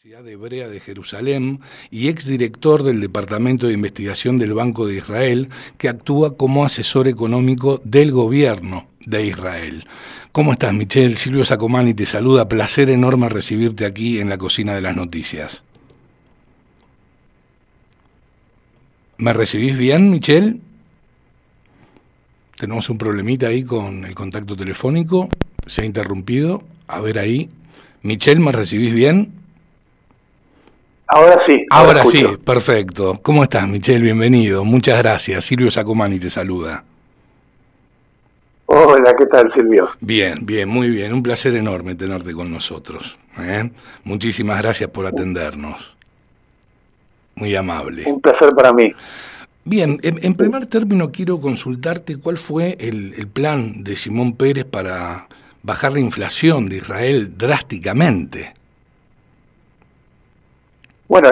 Universidad Hebrea de Jerusalén y exdirector del Departamento de Investigación del Banco de Israel, que actúa como asesor económico del gobierno de Israel. ¿Cómo estás, Michel? Silvio Sacomani te saluda. Placer enorme recibirte aquí en la cocina de las noticias. ¿Me recibís bien, Michel? Tenemos un problemita ahí con el contacto telefónico. Se ha interrumpido. A ver ahí. Michel, ¿me recibís bien? Ahora sí. Ahora sí, perfecto. ¿Cómo estás, Michel? Bienvenido. Muchas gracias. Silvio Sacomani te saluda. Hola, ¿qué tal, Silvio? Bien, bien, muy bien. Un placer enorme tenerte con nosotros. Muchísimas gracias por atendernos. Muy amable. Un placer para mí. Bien, en primer término quiero consultarte cuál fue el plan de Shimon Peres para bajar la inflación de Israel drásticamente. Bueno,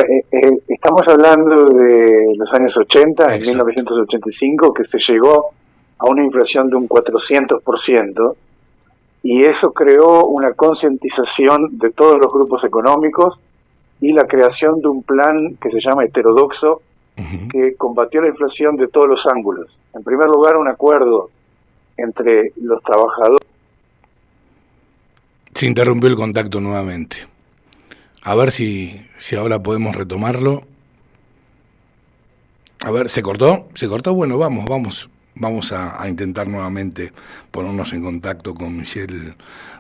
estamos hablando de los años 80, Exacto. En 1985, que se llegó a una inflación de un 400%, y eso creó una concientización de todos los grupos económicos y la creación de un plan que se llama heterodoxo, que combatió la inflación de todos los ángulos. En primer lugar, un acuerdo entre los trabajadores. Se interrumpió el contacto nuevamente. A ver si ahora podemos retomarlo. A ver, ¿se cortó? ¿Se cortó? Bueno, vamos a intentar nuevamente ponernos en contacto con Michel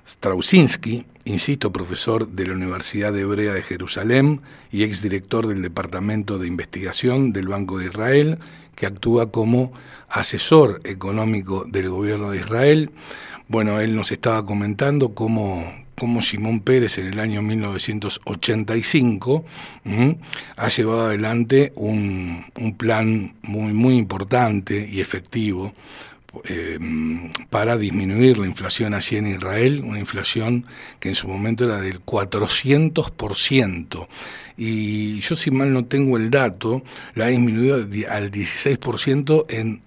Strauszinski, insisto, profesor de la Universidad Hebrea de Jerusalén y exdirector del Departamento de Investigación del Banco de Israel, que actúa como asesor económico del gobierno de Israel. Bueno, él nos estaba comentando cómo Shimon Peres en el año 1985 ha llevado adelante un plan muy importante y efectivo para disminuir la inflación allí en Israel, una inflación que en su momento era del 400%, y yo, si mal no tengo el dato, la ha disminuido al 16% en...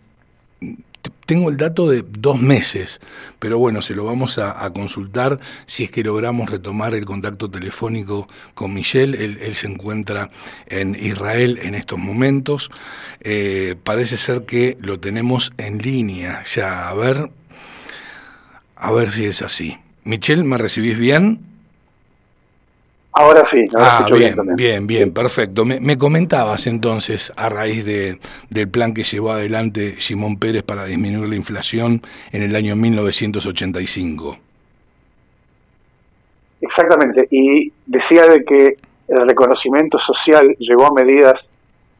Tengo el dato de 2 meses, pero bueno, se lo vamos a consultar si es que logramos retomar el contacto telefónico con Michel. Él se encuentra en Israel en estos momentos. Parece ser que lo tenemos en línea ya. A ver si es así. Michel, ¿me recibís bien? Ahora sí, ahora escucho bien también. Bien, perfecto. Me comentabas entonces, a raíz del plan que llevó adelante Shimon Peres para disminuir la inflación en el año 1985. Exactamente, y decía de que el reconocimiento social llegó a medidas,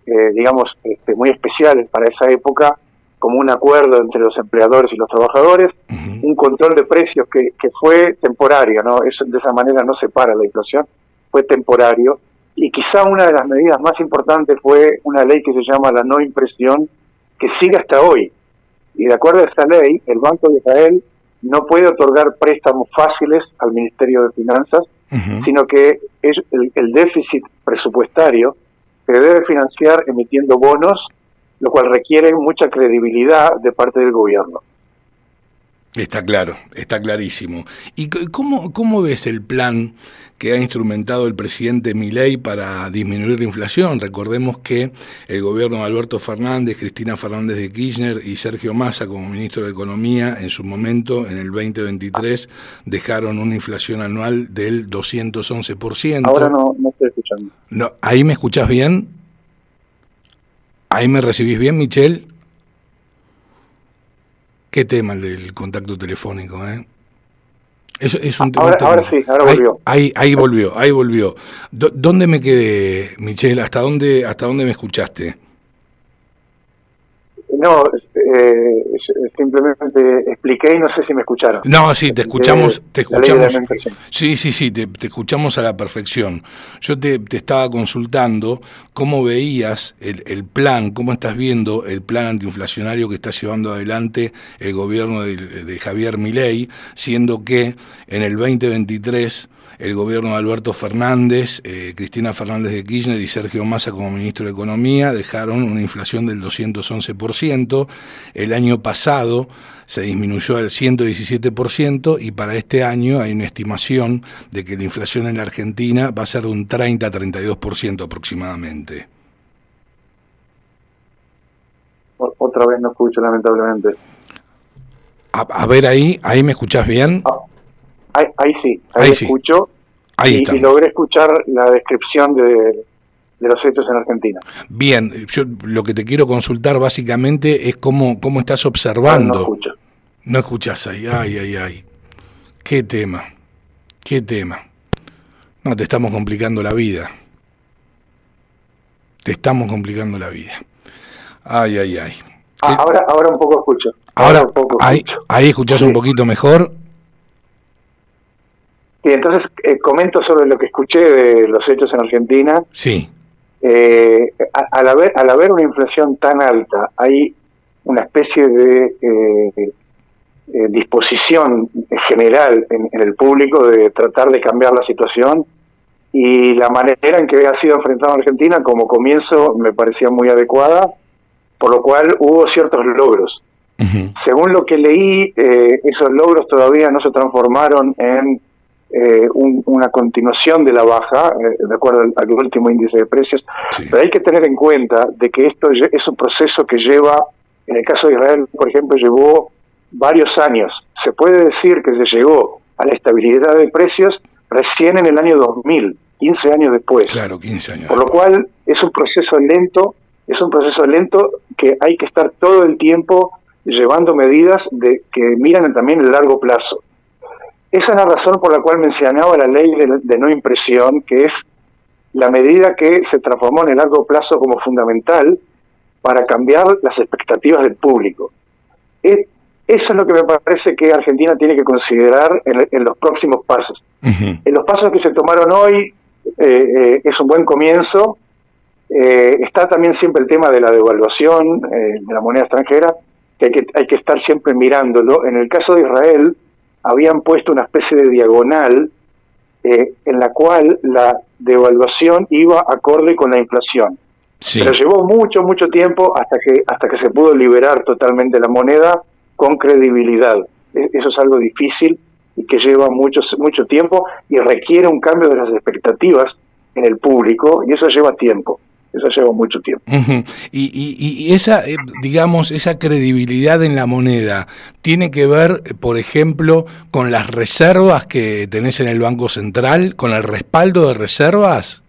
digamos, muy especiales para esa época, como un acuerdo entre los empleadores y los trabajadores, un control de precios que fue temporario, ¿no? Eso, de esa manera no se para la inflación, fue temporario, y quizá una de las medidas más importantes fue una ley que se llama la no impresión, que sigue hasta hoy, y de acuerdo a esta ley, el Banco de Israel no puede otorgar préstamos fáciles al Ministerio de Finanzas, sino que el déficit presupuestario se debe financiar emitiendo bonos, lo cual requiere mucha credibilidad de parte del gobierno. Está claro, está clarísimo. ¿Y cómo ves el plan que ha instrumentado el presidente Milei para disminuir la inflación? Recordemos que el gobierno de Alberto Fernández, Cristina Fernández de Kirchner y Sergio Massa como ministro de Economía, en su momento, en el 2023, dejaron una inflación anual del 211%. Ahora no estoy escuchando. No, ¿ahí me escuchás bien? ¿Ahí me recibís bien, Michel? ¿Qué tema el del contacto telefónico? Eso es un tema técnico. Ahora sí, ahora volvió. Ahí volvió. ¿Dónde me quedé, Michel? ¿Hasta dónde me escuchaste? No, simplemente expliqué y no sé si me escucharon. No, sí, te escuchamos. Sí, te escuchamos a la perfección. Yo te estaba consultando cómo veías el plan, cómo estás viendo el plan antiinflacionario que está llevando adelante el gobierno de Javier Milei, siendo que en el 2023 el gobierno de Alberto Fernández, Cristina Fernández de Kirchner y Sergio Massa como ministro de Economía dejaron una inflación del 211%. El año pasado se disminuyó al 117% y para este año hay una estimación de que la inflación en la Argentina va a ser de un 30-32% aproximadamente. Otra vez no escucho, lamentablemente. A ver, ahí me escuchás bien. Ahí sí, ahí escucho. Ahí y logré escuchar la descripción de los hechos en Argentina. Bien, yo lo que te quiero consultar básicamente es cómo estás observando. No escucho. No escuchás ahí, ay. Qué tema. No, te estamos complicando la vida. Ay. Ahora un poco escucho. Ahora ahí escuchás un poquito mejor. Sí, entonces comento sobre lo que escuché de los hechos en Argentina. Sí. Al haber una inflación tan alta, hay una especie de disposición general en el público de tratar de cambiar la situación, y la manera en que ha sido enfrentada Argentina como comienzo me parecía muy adecuada, por lo cual hubo ciertos logros. Uh-huh. Según lo que leí, esos logros todavía no se transformaron en una continuación de la baja, de acuerdo al último índice de precios, sí. Pero hay que tener en cuenta de que esto es un proceso que lleva, en el caso de Israel, por ejemplo, llevó varios años. Se puede decir que se llegó a la estabilidad de precios recién en el año 2000, 15 años después. Claro, 15 años. Por lo cual es un proceso lento que hay que estar todo el tiempo llevando medidas que miran también el largo plazo. Esa es la razón por la cual mencionaba la ley de no impresión, que es la medida que se transformó en el largo plazo como fundamental para cambiar las expectativas del público. Eso es lo que me parece que Argentina tiene que considerar en los próximos pasos. Uh-huh. En los pasos que se tomaron hoy es un buen comienzo. Está también siempre el tema de la devaluación de la moneda extranjera, que hay que estar siempre mirándolo. En el caso de Israel, habían puesto una especie de diagonal en la cual la devaluación iba acorde con la inflación. Sí. Pero llevó mucho tiempo hasta que se pudo liberar totalmente la moneda con credibilidad. Eso es algo difícil y que lleva mucho tiempo y requiere un cambio de las expectativas en el público, y eso lleva tiempo. Eso lleva mucho tiempo. Uh-huh. Y esa, digamos, esa credibilidad en la moneda, ¿tiene que ver, por ejemplo, con las reservas que tenés en el Banco Central, con el respaldo de reservas?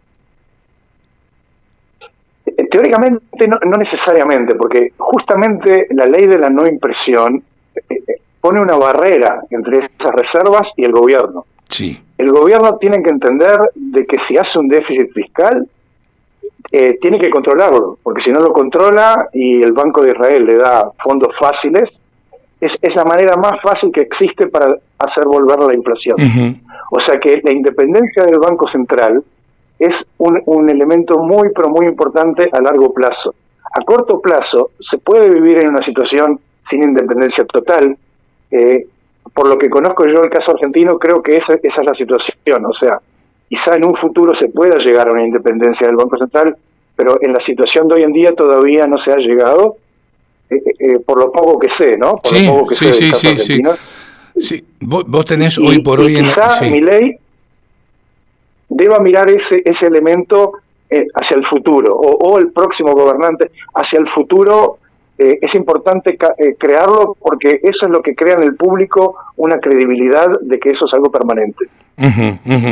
Teóricamente no necesariamente, porque justamente la ley de la no impresión pone una barrera entre esas reservas y el gobierno. Sí. El gobierno tiene que entender de que si hace un déficit fiscal, tiene que controlarlo, porque si no lo controla y el Banco de Israel le da fondos fáciles, es la manera más fácil que existe para hacer volver la inflación. Uh-huh. O sea que la independencia del Banco Central es un elemento muy importante a largo plazo. A corto plazo se puede vivir en una situación sin independencia total. Por lo que conozco yo el caso argentino, creo que esa es la situación. O sea, quizá en un futuro se pueda llegar a una independencia del Banco Central, pero en la situación de hoy en día todavía no se ha llegado, por lo poco que sé, ¿no? Por lo poco que sé del caso argentino. Sí. Vos tenés hoy por hoy... Quizá Milei deba mirar ese elemento hacia el futuro, o el próximo gobernante hacia el futuro. Es importante crearlo, porque eso es lo que crea en el público una credibilidad de que eso es algo permanente.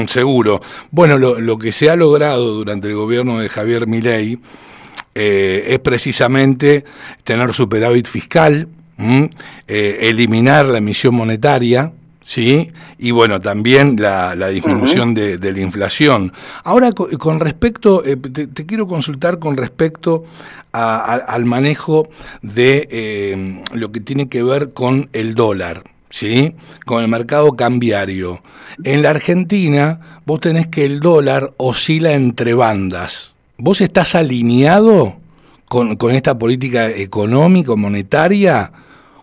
Seguro. Bueno, lo que se ha logrado durante el gobierno de Javier Milei es precisamente tener superávit fiscal, eliminar la emisión monetaria, ¿sí? Y bueno, también la disminución de la inflación. Ahora, con respecto, te quiero consultar con respecto al manejo de lo que tiene que ver con el dólar, ¿sí? Con el mercado cambiario. En la Argentina, vos tenés que el dólar oscila entre bandas. ¿Vos estás alineado con esta política económico-monetaria?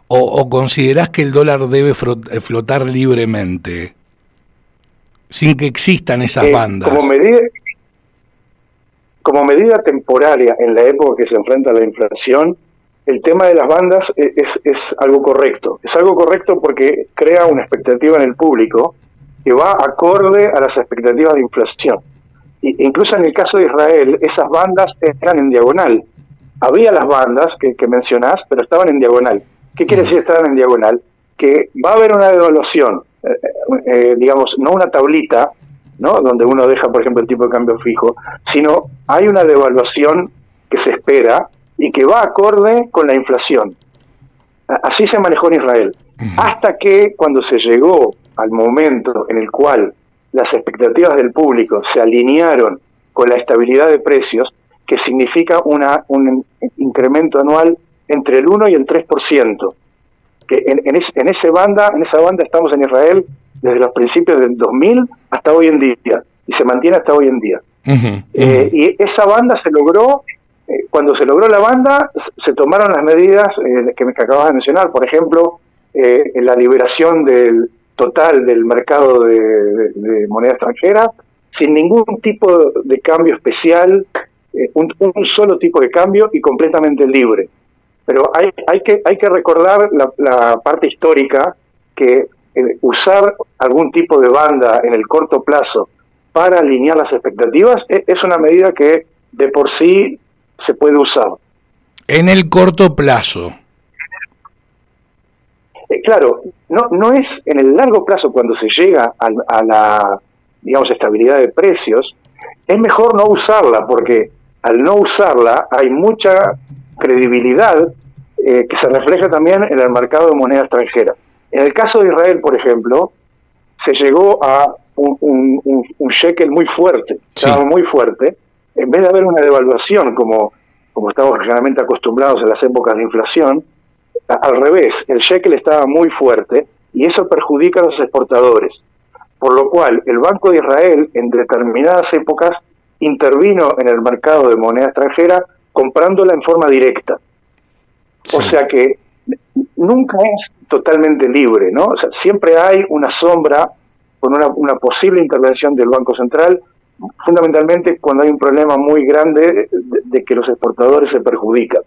¿O considerás que el dólar debe flotar libremente? sin que existan esas bandas. Como medida temporaria en la época que se enfrenta a la inflación, el tema de las bandas es algo correcto. Es algo correcto porque crea una expectativa en el público que va acorde a las expectativas de inflación. Incluso en el caso de Israel, esas bandas eran en diagonal. Había las bandas que mencionás, pero estaban en diagonal. ¿Qué quiere decir estaban en diagonal? Que va a haber una devaluación, digamos, no una tablita, ¿no?, donde uno deja, por ejemplo, el tipo de cambio fijo, sino hay una devaluación que se espera y que va acorde con la inflación. Así se manejó en Israel. Hasta que cuando se llegó al momento en el cual las expectativas del público se alinearon con la estabilidad de precios, que significa un incremento anual entre el 1 y el 3%, que en esa banda estamos en Israel desde los principios del 2000 hasta hoy en día, y se mantiene hasta hoy en día. Y esa banda se logró, cuando se logró la banda, se tomaron las medidas que acabas de mencionar, por ejemplo, la liberación total del mercado de moneda extranjera, sin ningún tipo de cambio especial, un solo tipo de cambio y completamente libre. Pero hay que recordar la parte histórica, que usar algún tipo de banda en el corto plazo para alinear las expectativas es una medida que de por sí se puede usar. En el corto plazo. Claro, no es en el largo plazo, cuando se llega a la, digamos, estabilidad de precios, es mejor no usarla, porque al no usarla hay mucha credibilidad que se refleja también en el mercado de moneda extranjera. En el caso de Israel, por ejemplo, se llegó a un shekel muy fuerte, estaba muy fuerte, en vez de haber una devaluación como estamos generalmente acostumbrados en las épocas de inflación. Al revés, el shekel estaba muy fuerte y eso perjudica a los exportadores, por lo cual el Banco de Israel en determinadas épocas intervino en el mercado de moneda extranjera comprándola en forma directa. O sea que nunca es totalmente libre, ¿no? O sea, siempre hay una sombra con una posible intervención del Banco Central, fundamentalmente cuando hay un problema muy grande de que los exportadores se perjudican.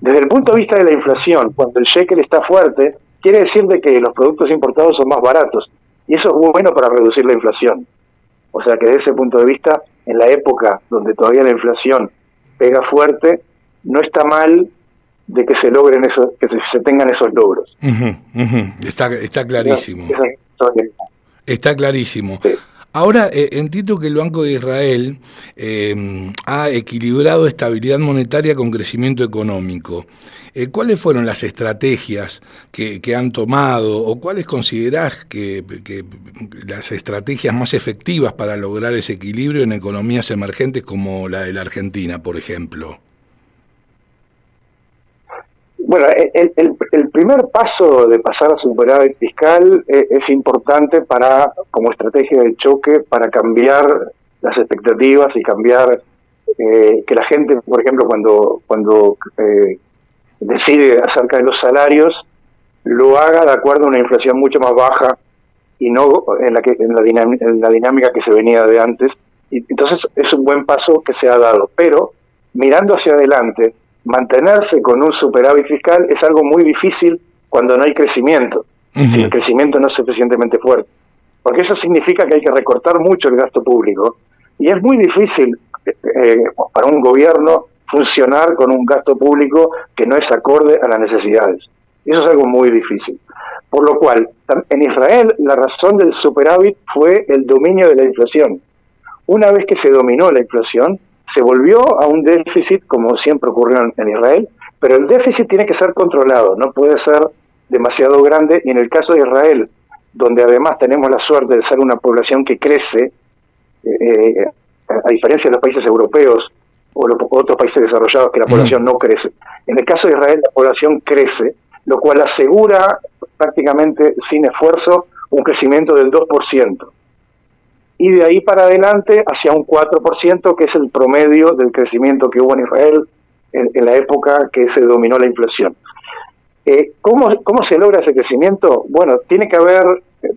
Desde el punto de vista de la inflación, cuando el shekel está fuerte, quiere decir de que los productos importados son más baratos, y eso es muy bueno para reducir la inflación. O sea que desde ese punto de vista, en la época donde todavía la inflación pega fuerte, no está mal de que se logren que se tengan esos logros. Está clarísimo. Está clarísimo. Sí. Ahora, entiendo que el Banco de Israel ha equilibrado estabilidad monetaria con crecimiento económico. ¿Cuáles fueron las estrategias que han tomado, o cuáles considerás que las estrategias más efectivas para lograr ese equilibrio en economías emergentes como la de la Argentina, por ejemplo? Bueno, el primer paso de pasar a superávit fiscal es importante como estrategia de choque para cambiar las expectativas y cambiar que la gente, por ejemplo, cuando decide acerca de los salarios, lo haga de acuerdo a una inflación mucho más baja y no en la dinámica que se venía de antes. Y entonces es un buen paso que se ha dado, pero mirando hacia adelante, mantenerse con un superávit fiscal es algo muy difícil cuando no hay crecimiento, si el crecimiento no es suficientemente fuerte, porque eso significa que hay que recortar mucho el gasto público, y es muy difícil para un gobierno funcionar con un gasto público que no es acorde a las necesidades. Eso es algo muy difícil. Por lo cual, en Israel la razón del superávit fue el dominio de la inflación. Una vez que se dominó la inflación, se volvió a un déficit, como siempre ocurrió en Israel, pero el déficit tiene que ser controlado, no puede ser demasiado grande, y en el caso de Israel, donde además tenemos la suerte de ser una población que crece, a diferencia de los países europeos o otros países desarrollados que la población no crece. En el caso de Israel la población crece, lo cual asegura prácticamente sin esfuerzo un crecimiento del 2%. Y de ahí para adelante hacia un 4%, que es el promedio del crecimiento que hubo en Israel en la época que se dominó la inflación. ¿Cómo se logra ese crecimiento? Bueno, tiene que haber,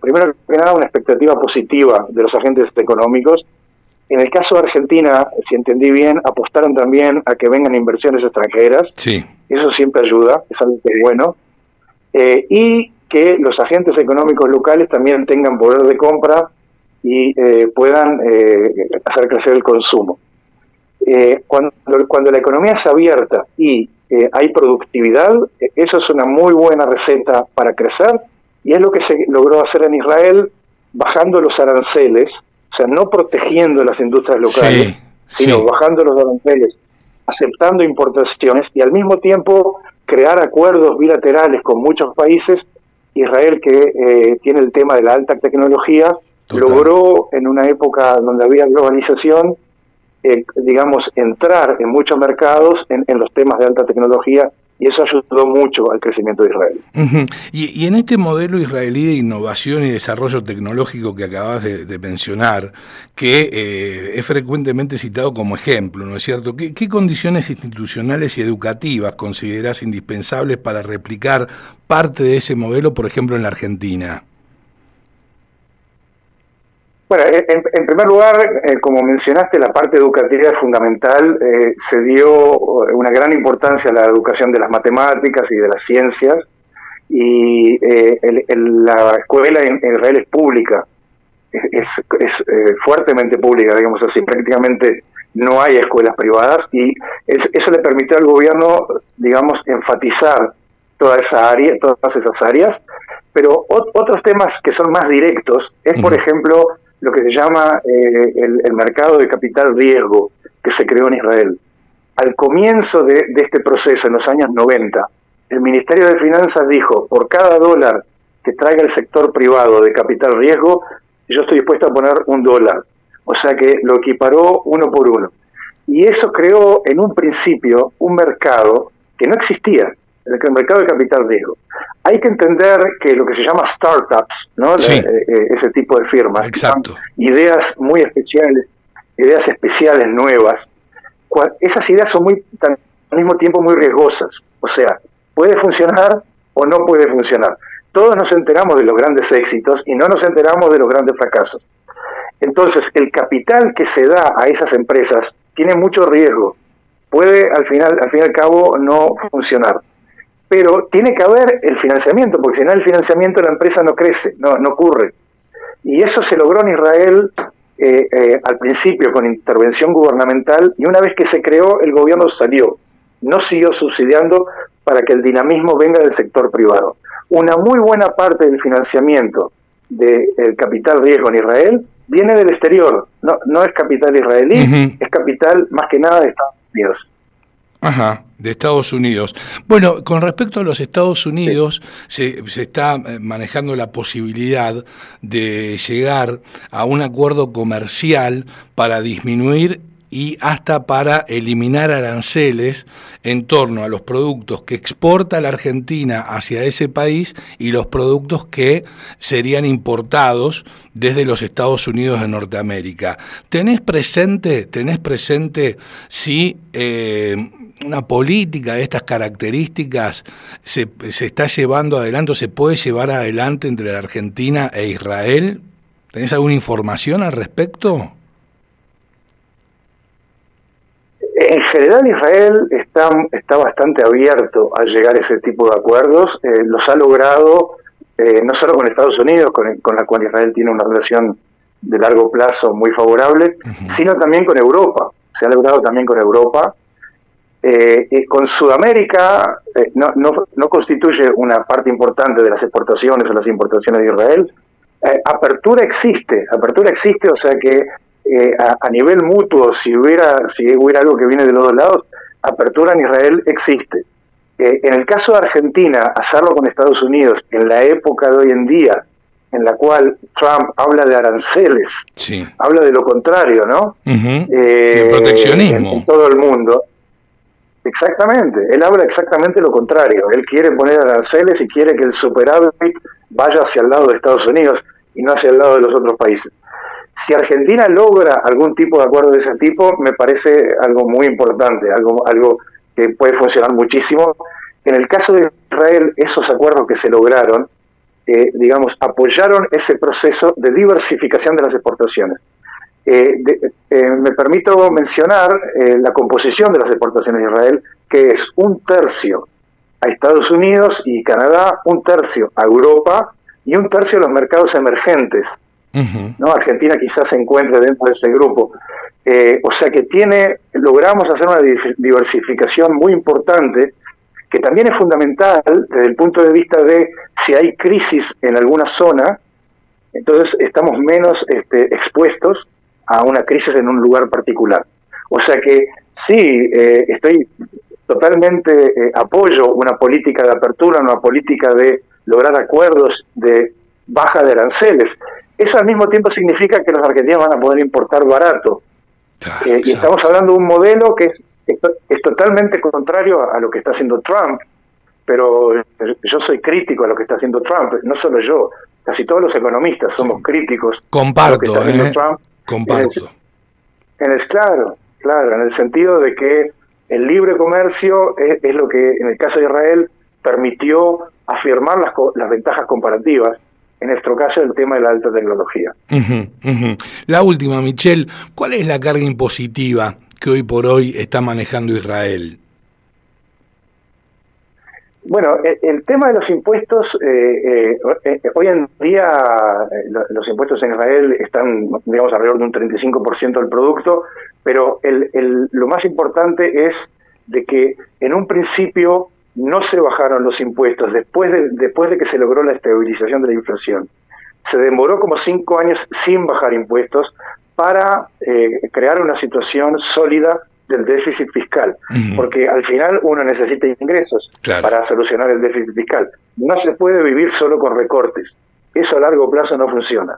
primero que nada, una expectativa positiva de los agentes económicos. En el caso de Argentina, si entendí bien, apostaron también a que vengan inversiones extranjeras. Sí. Eso siempre ayuda, es algo que es bueno. Y que los agentes económicos locales también tengan poder de compra y puedan hacer crecer el consumo. Cuando la economía es abierta y hay productividad, eso es una muy buena receta para crecer, y es lo que se logró hacer en Israel, bajando los aranceles, o sea, no protegiendo las industrias locales, sino bajando los aranceles, aceptando importaciones y al mismo tiempo crear acuerdos bilaterales con muchos países. Israel, que tiene el tema de la alta tecnología, logró en una época donde había globalización, digamos, entrar en muchos mercados en los temas de alta tecnología, y eso ayudó mucho al crecimiento de Israel. Y en este modelo israelí de innovación y desarrollo tecnológico que acabas de mencionar, que es frecuentemente citado como ejemplo, ¿no es cierto? ¿Qué condiciones institucionales y educativas considerás indispensables para replicar parte de ese modelo, por ejemplo, en la Argentina? Bueno, en primer lugar, como mencionaste, la parte educativa es fundamental. Se dio una gran importancia a la educación de las matemáticas y de las ciencias, y la escuela en Israel es pública, es fuertemente pública, digamos así. Prácticamente no hay escuelas privadas, y eso le permitió al gobierno, digamos, enfatizar todas esas áreas. Pero otros temas que son más directos es, por ejemplo, lo que se llama el mercado de capital riesgo, que se creó en Israel. Al comienzo de este proceso, en los años 90, el Ministerio de Finanzas dijo: por cada dólar que traiga el sector privado de capital riesgo, yo estoy dispuesto a poner $1. O sea que lo equiparó uno por uno. Y eso creó en un principio un mercado que no existía, el mercado de capital riesgo. Hay que entender que lo que se llama startups, ¿no? Sí. Ese tipo de firmas, exacto, ideas muy especiales, ideas especiales nuevas, esas ideas son al mismo tiempo muy riesgosas. O sea, puede funcionar o no puede funcionar. Todos nos enteramos de los grandes éxitos y no nos enteramos de los grandes fracasos. Entonces, el capital que se da a esas empresas tiene mucho riesgo. Puede, al fin y al cabo, no funcionar. Pero tiene que haber el financiamiento, porque si no hay el financiamiento la empresa no crece, no ocurre. Y eso se logró en Israel al principio con intervención gubernamental, y una vez que se creó, el gobierno salió, no siguió subsidiando para que el dinamismo venga del sector privado. Una muy buena parte del financiamiento del capital riesgo en Israel viene del exterior, no es capital israelí, es capital más que nada de Estados Unidos. Ajá, de Estados Unidos. Bueno, con respecto a los Estados Unidos, se está manejando la posibilidad de llegar a un acuerdo comercial para disminuir y hasta para eliminar aranceles en torno a los productos que exporta la Argentina hacia ese país y los productos que serían importados desde los Estados Unidos de Norteamérica. ¿Tenés presente si una política de estas características se está llevando adelante o se puede llevar adelante entre la Argentina e Israel? ¿Tenés alguna información al respecto? En general, Israel está bastante abierto a llegar a ese tipo de acuerdos. Los ha logrado no solo con Estados Unidos, con la cual Israel tiene una relación de largo plazo muy favorable, sino también con Europa. Se ha logrado también con Europa. Con Sudamérica no constituye una parte importante de las exportaciones o las importaciones de Israel. Apertura existe, o sea que a nivel mutuo, si hubiera algo que viene de los dos lados, apertura en Israel existe. En el caso de Argentina, hacerlo con Estados Unidos en la época de hoy en día, en la cual Trump habla de aranceles, sí, habla de lo contrario, ¿no? El proteccionismo. En todo el mundo. Exactamente, él habla exactamente lo contrario. Él quiere poner aranceles y quiere que el superávit vaya hacia el lado de Estados Unidos y no hacia el lado de los otros países. Si Argentina logra algún tipo de acuerdo de ese tipo, me parece algo muy importante, algo que puede funcionar muchísimo. En el caso de Israel, esos acuerdos que se lograron, digamos, apoyaron ese proceso de diversificación de las exportaciones. Me permito mencionar la composición de las exportaciones de Israel, que es 1/3 a Estados Unidos y Canadá, 1/3 a Europa y 1/3 a los mercados emergentes. ¿No? Argentina quizás se encuentre dentro de ese grupo. O sea que logramos hacer una diversificación muy importante, que también es fundamental desde el punto de vista de si hay crisis en alguna zona, entonces estamos menos expuestos a una crisis en un lugar particular. O sea que sí, estoy totalmente apoyo una política de apertura, una política de lograr acuerdos de baja de aranceles. Eso al mismo tiempo significa que los argentinos van a poder importar barato. Claro, y estamos hablando de un modelo que es totalmente contrario a lo que está haciendo Trump, pero yo soy crítico a lo que está haciendo Trump, no solo yo, casi todos los economistas somos críticos a lo que está haciendo Trump. Comparto. Claro, en el sentido de que el libre comercio es lo que en el caso de Israel permitió afirmar las ventajas comparativas. En nuestro caso, el tema de la alta tecnología. La última, Michel, ¿cuál es la carga impositiva que hoy por hoy está manejando Israel? Bueno, el tema de los impuestos, hoy en día los impuestos en Israel están, digamos, alrededor de un 35% del producto, pero lo más importante es de que en un principio no se bajaron los impuestos después de que se logró la estabilización de la inflación. Se demoró como 5 años sin bajar impuestos para crear una situación sólida del déficit fiscal, porque al final uno necesita ingresos para solucionar el déficit fiscal. No se puede vivir solo con recortes, eso a largo plazo no funciona.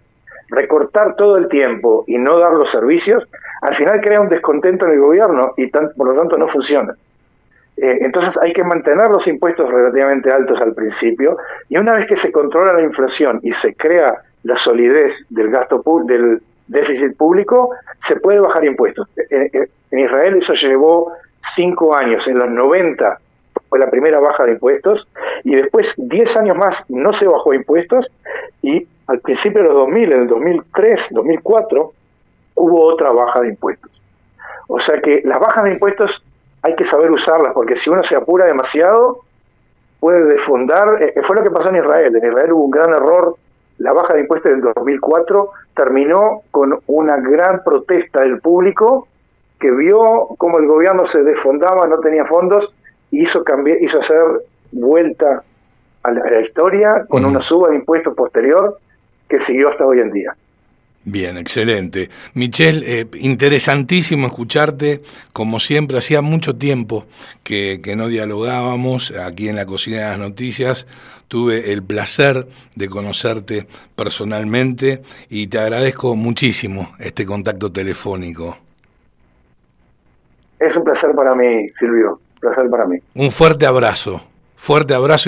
Recortar todo el tiempo y no dar los servicios, al final crea un descontento en el gobierno y por lo tanto no funciona. Entonces hay que mantener los impuestos relativamente altos al principio, y una vez que se controla la inflación y se crea la solidez del gasto del déficit público, se puede bajar impuestos. En Israel eso llevó 5 años. En los 90 fue la primera baja de impuestos, y después 10 años más no se bajó impuestos, y al principio de los 2000, en el 2003, 2004, hubo otra baja de impuestos. O sea que las bajas de impuestos hay que saber usarlas, porque si uno se apura demasiado, puede desfondar. Fue lo que pasó en Israel. En Israel hubo un gran error. La baja de impuestos del 2004 terminó con una gran protesta del público, que vio cómo el gobierno se desfondaba, no tenía fondos, y hizo hacer vuelta a la historia con una suba de impuestos posterior que siguió hasta hoy en día. Bien, excelente. Michel, interesantísimo escucharte, como siempre. Hacía mucho tiempo que no dialogábamos aquí en la Cocina de las Noticias. Tuve el placer de conocerte personalmente y te agradezco muchísimo este contacto telefónico. Es un placer para mí, Silvio, un placer para mí. Un fuerte abrazo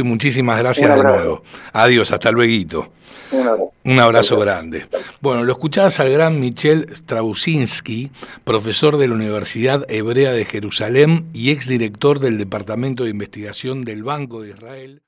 y muchísimas gracias de nuevo. Adiós, hasta luego. Un abrazo grande. Bueno, lo escuchabas al gran Michel Strauszinski, profesor de la Universidad Hebrea de Jerusalén y exdirector del Departamento de Investigación del Banco de Israel.